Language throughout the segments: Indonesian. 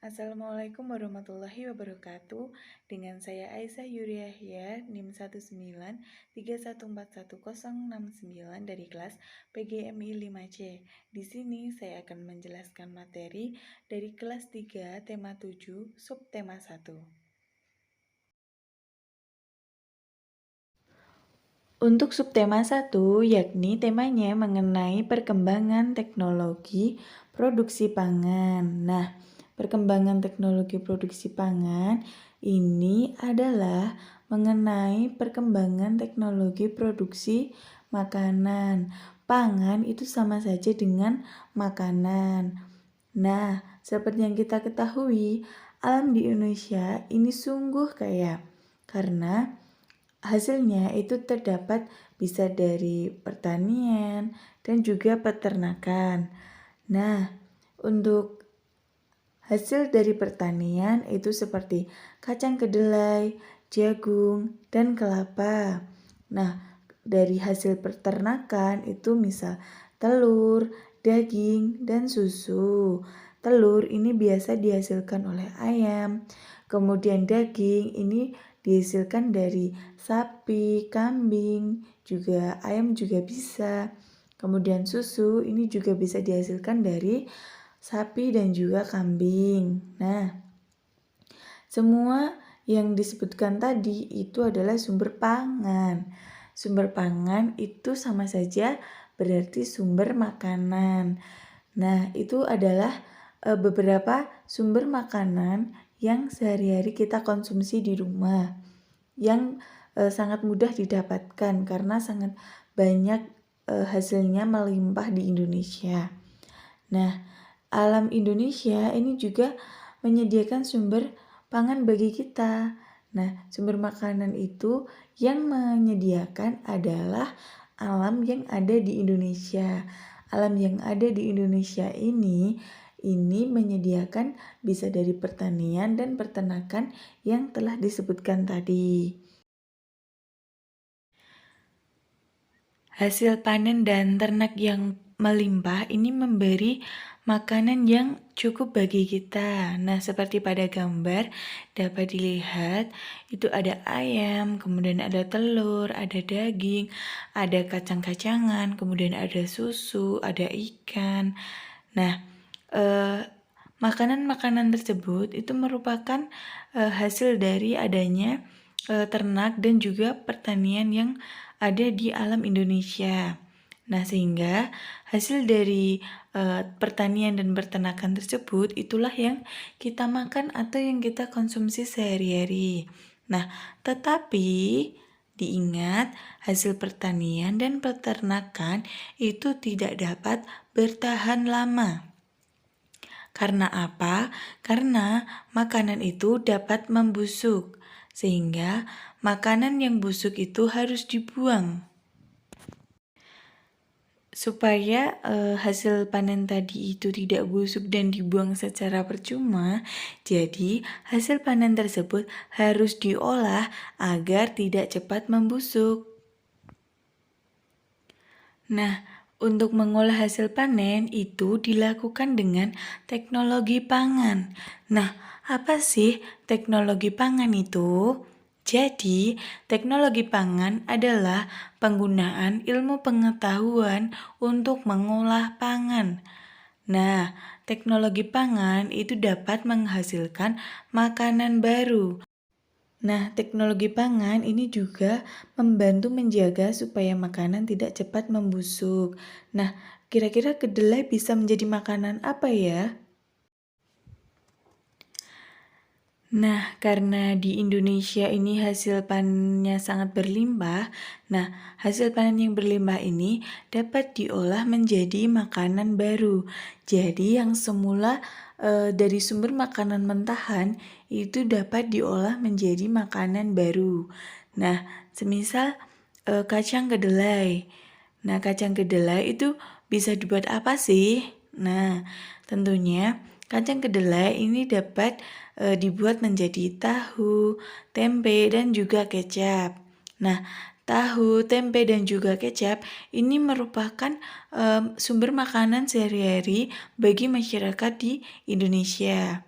Assalamualaikum warahmatullahi wabarakatuh. Dengan saya Aisyah Yuriahya, NIM 193141069 dari kelas PGMI 5C. Di sini saya akan menjelaskan materi dari kelas 3 tema 7 subtema 1. Untuk subtema 1, yakni temanya mengenai perkembangan teknologi produksi pangan. Nah, perkembangan teknologi produksi pangan ini adalah mengenai perkembangan teknologi produksi makanan. Pangan itu sama saja dengan makanan. Nah, seperti yang kita ketahui, alam di Indonesia ini sungguh kaya karena hasilnya itu terdapat bisa dari pertanian dan juga peternakan. Nah, untuk hasil dari pertanian itu seperti kacang kedelai, jagung, dan kelapa. Nah, dari hasil peternakan itu misal telur, daging, dan susu. Telur ini biasa dihasilkan oleh ayam. Kemudian daging ini dihasilkan dari sapi, kambing, juga ayam juga bisa. Kemudian susu ini juga bisa dihasilkan dari sapi dan juga kambing. Nah, semua yang disebutkan tadi itu adalah sumber pangan. Sumber pangan itu sama saja berarti sumber makanan. Nah, itu adalah beberapa sumber makanan yang sehari-hari kita konsumsi di rumah, yang sangat mudah didapatkan karena sangat banyak hasilnya melimpah di Indonesia. Nah, alam Indonesia ini juga menyediakan sumber pangan bagi kita. Nah, sumber makanan itu yang menyediakan adalah alam yang ada di Indonesia. Alam yang ada di Indonesia ini menyediakan bisa dari pertanian dan peternakan yang telah disebutkan tadi. Hasil panen dan ternak yang melimpah ini memberi makanan yang cukup bagi kita. Nah, seperti pada gambar dapat dilihat itu ada ayam, kemudian ada telur, ada daging, ada kacang-kacangan, kemudian ada susu, ada ikan. Nah, makanan-makanan tersebut itu merupakan hasil dari adanya ternak dan juga pertanian yang ada di alam Indonesia. Nah, sehingga hasil dari pertanian dan peternakan tersebut itulah yang kita makan atau yang kita konsumsi sehari-hari. Nah, tetapi diingat hasil pertanian dan peternakan itu tidak dapat bertahan lama. Karena apa? Karena makanan itu dapat membusuk, sehingga makanan yang busuk itu harus dibuang. Supaya hasil panen tadi itu tidak busuk dan dibuang secara percuma, jadi hasil panen tersebut harus diolah agar tidak cepat membusuk. Nah, untuk mengolah hasil panen itu dilakukan dengan teknologi pangan. Nah, apa sih teknologi pangan itu? Jadi, teknologi pangan adalah penggunaan ilmu pengetahuan untuk mengolah pangan. Nah, teknologi pangan itu dapat menghasilkan makanan baru. Nah, teknologi pangan ini juga membantu menjaga supaya makanan tidak cepat membusuk. Nah, kira-kira kedelai bisa menjadi makanan apa ya? Nah, karena di Indonesia ini hasil panennya sangat berlimpah, nah hasil panen yang berlimpah ini dapat diolah menjadi makanan baru. Jadi yang semula dari sumber makanan mentahan itu dapat diolah menjadi makanan baru. Nah, semisal kacang kedelai. Nah, kacang kedelai itu bisa dibuat apa sih? Nah, tentunya kacang kedelai ini dapat dibuat menjadi tahu, tempe, dan juga kecap. Nah, tahu, tempe, dan juga kecap ini merupakan sumber makanan sehari-hari bagi masyarakat di Indonesia.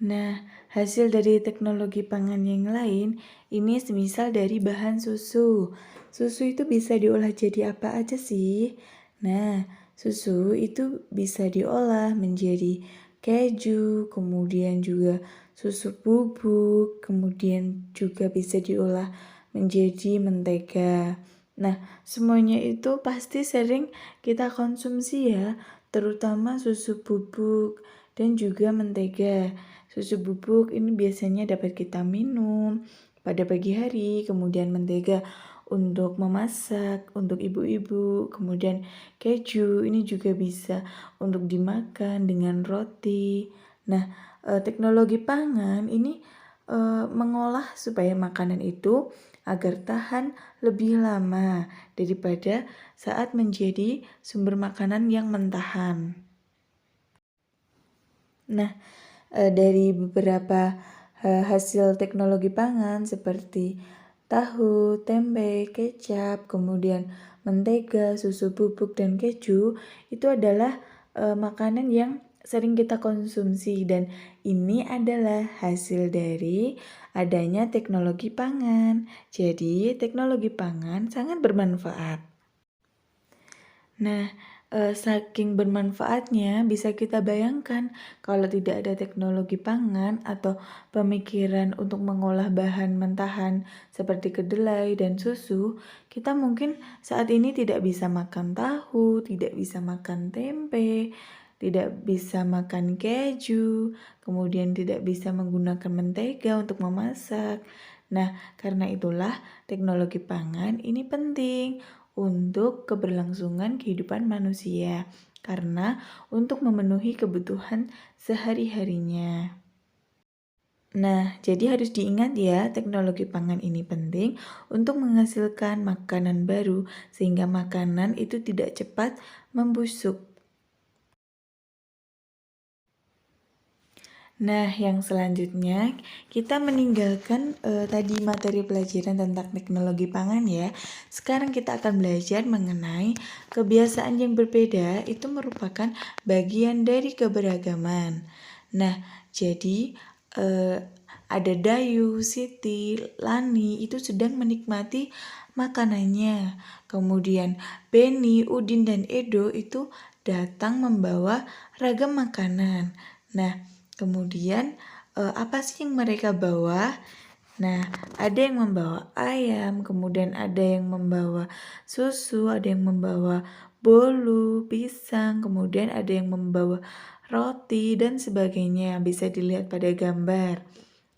Nah, hasil dari teknologi pangan yang lain ini semisal dari bahan susu. Susu itu bisa diolah jadi apa aja sih? Nah, susu itu bisa diolah menjadi keju, kemudian juga susu bubuk, kemudian juga bisa diolah menjadi mentega. Nah, semuanya itu pasti sering kita konsumsi ya, terutama susu bubuk dan juga mentega. Susu bubuk ini biasanya dapat kita minum pada pagi hari, kemudian mentega untuk memasak, untuk ibu-ibu, kemudian keju ini juga bisa untuk dimakan dengan roti. Nah, teknologi pangan ini mengolah supaya makanan itu agar tahan lebih lama daripada saat menjadi sumber makanan yang mentahan. Nah, dari beberapa hasil teknologi pangan seperti tahu, tempe, kecap, kemudian mentega, susu bubuk, dan keju itu adalah makanan yang sering kita konsumsi dan ini adalah hasil dari adanya teknologi pangan. Jadi, teknologi pangan sangat bermanfaat. Nah, saking bermanfaatnya bisa kita bayangkan kalau tidak ada teknologi pangan atau pemikiran untuk mengolah bahan mentahan seperti kedelai dan susu, kita mungkin saat ini tidak bisa makan tahu, tidak bisa makan tempe, tidak bisa makan keju, kemudian tidak bisa menggunakan mentega untuk memasak. Nah, karena itulah teknologi pangan ini penting untuk keberlangsungan kehidupan manusia, karena untuk memenuhi kebutuhan sehari-harinya. Nah, jadi harus diingat ya, teknologi pangan ini penting untuk menghasilkan makanan baru sehingga makanan itu tidak cepat membusuk. Nah, yang selanjutnya kita meninggalkan tadi materi pelajaran tentang teknologi pangan ya. Sekarang kita akan belajar mengenai kebiasaan yang berbeda itu merupakan bagian dari keberagaman. Nah, jadi ada Dayu, Siti, Lani itu sedang menikmati makanannya. Kemudian Beni, Udin, dan Edo itu datang membawa ragam makanan. Nah, kemudian apa sih yang mereka bawa? Nah, ada yang membawa ayam, kemudian ada yang membawa susu, ada yang membawa bolu, pisang, kemudian ada yang membawa roti dan sebagainya. Bisa dilihat pada gambar.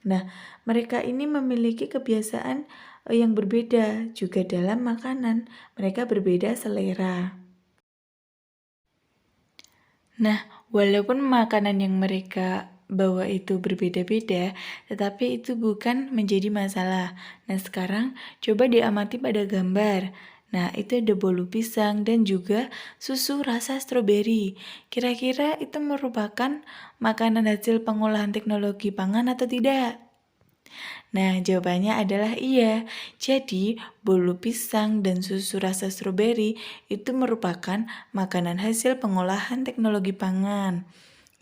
Nah, mereka ini memiliki kebiasaan yang berbeda juga dalam makanan. Mereka berbeda selera. Nah, walaupun makanan yang mereka bawa itu berbeda-beda, tetapi itu bukan menjadi masalah. Nah, sekarang coba diamati pada gambar. Nah, itu ada bolu pisang dan juga susu rasa stroberi. Kira-kira itu merupakan makanan hasil pengolahan teknologi pangan atau tidak? Nah, jawabannya adalah iya. Jadi, bolu pisang dan susu rasa stroberi itu merupakan makanan hasil pengolahan teknologi pangan.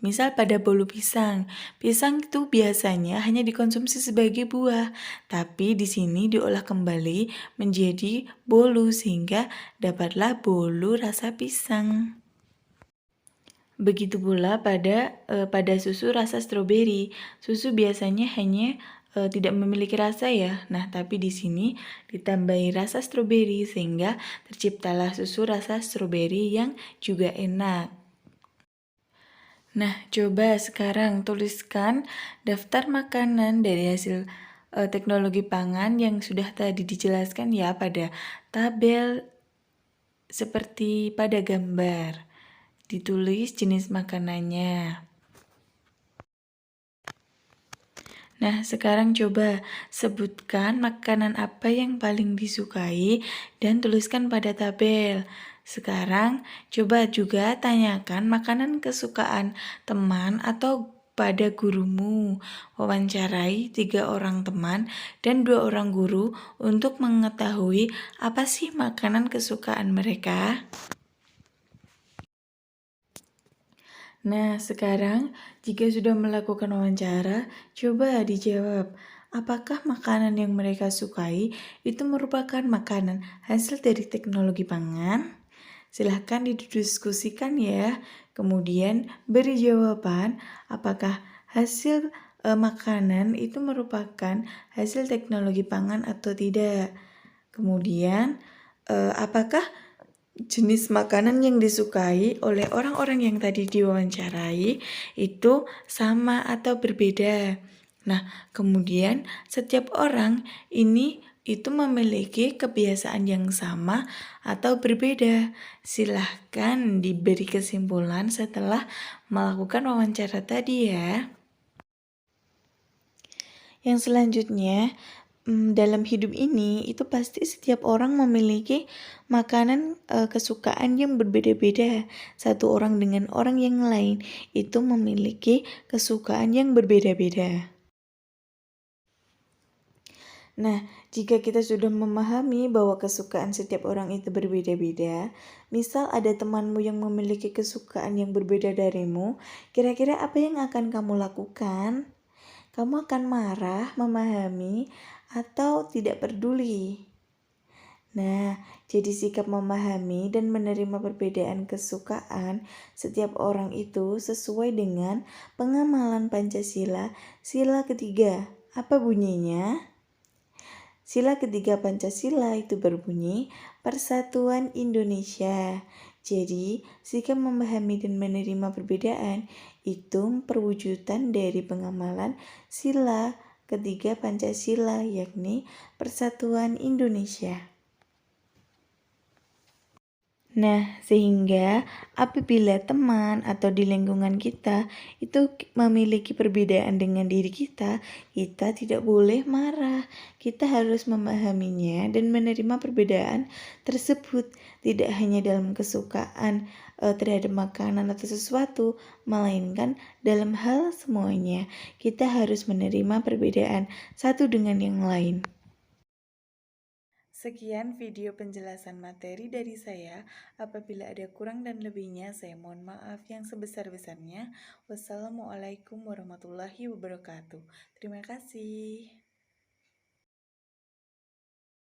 Misal pada bolu pisang. Pisang itu biasanya hanya dikonsumsi sebagai buah, tapi di sini diolah kembali menjadi bolu sehingga dapatlah bolu rasa pisang. Begitu pula pada susu rasa stroberi. Susu biasanya hanya tidak memiliki rasa ya. Nah, tapi di sini ditambahi rasa stroberi sehingga terciptalah susu rasa stroberi yang juga enak. Nah, coba sekarang tuliskan daftar makanan dari hasil teknologi pangan yang sudah tadi dijelaskan ya pada tabel seperti pada gambar. Ditulis jenis makanannya. Nah, sekarang coba sebutkan makanan apa yang paling disukai dan tuliskan pada tabel. Sekarang coba juga tanyakan makanan kesukaan teman atau pada gurumu. Wawancarai 3 orang teman dan 2 orang guru untuk mengetahui apa sih makanan kesukaan mereka. Nah, sekarang jika sudah melakukan wawancara, coba dijawab, apakah makanan yang mereka sukai itu merupakan makanan hasil dari teknologi pangan? Silahkan didiskusikan ya. Kemudian beri jawaban apakah hasil makanan itu merupakan hasil teknologi pangan atau tidak. Kemudian apakah jenis makanan yang disukai oleh orang-orang yang tadi diwawancarai itu sama atau berbeda. Nah, kemudian setiap orang ini itu memiliki kebiasaan yang sama atau berbeda. Silahkan diberi kesimpulan setelah melakukan wawancara tadi ya. Yang selanjutnya, dalam hidup ini itu pasti setiap orang memiliki makanan kesukaan yang berbeda-beda. Satu orang dengan orang yang lain itu memiliki kesukaan yang berbeda-beda. Nah, jika kita sudah memahami bahwa kesukaan setiap orang itu berbeda-beda, misal ada temanmu yang memiliki kesukaan yang berbeda darimu, kira-kira apa yang akan kamu lakukan? Kamu akan marah, memahami, atau tidak peduli? Nah, jadi sikap memahami dan menerima perbedaan kesukaan setiap orang itu sesuai dengan pengamalan Pancasila, sila ketiga. Apa bunyinya? Sila ketiga Pancasila itu berbunyi Persatuan Indonesia. Jadi, sikap memahami dan menerima perbedaan itu perwujudan dari pengamalan sila ketiga Pancasila, yakni Persatuan Indonesia. Nah, sehingga apabila teman atau di lingkungan kita itu memiliki perbedaan dengan diri kita tidak boleh marah. Kita harus memahaminya dan menerima perbedaan tersebut, tidak hanya dalam kesukaan terhadap makanan atau sesuatu, melainkan dalam hal semuanya. Kita harus menerima perbedaan satu dengan yang lain. Sekian video penjelasan materi dari saya. Apabila ada kurang dan lebihnya, saya mohon maaf yang sebesar-besarnya. Wassalamualaikum warahmatullahi wabarakatuh. Terima kasih.